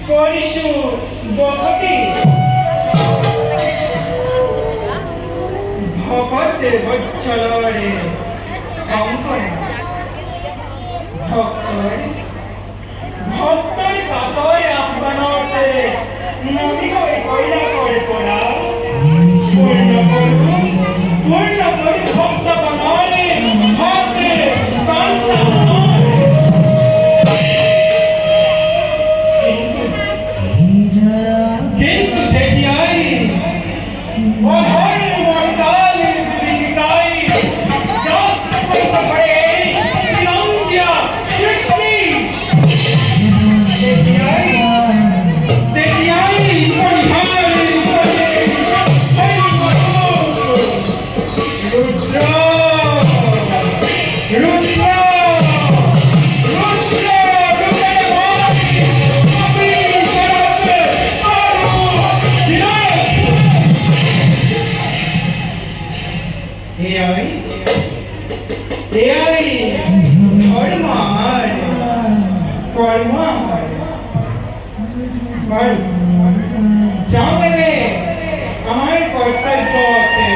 কৰিছো বসতি ভকতে বৎসলৰে শংকৰে ভক্তই বাটই আহ্বানতে নদী হৈ কইলা কৰে পৰা পূৰ্ণ কৰি ভক্ত বনৰে ভক্তে বাঞ্ছা কিন্তু যেতিয়াই অধৰ মৰ্দালিৰ বিলিকাই যাওঁ মানে আমাৰ কৰ্তব্য আছে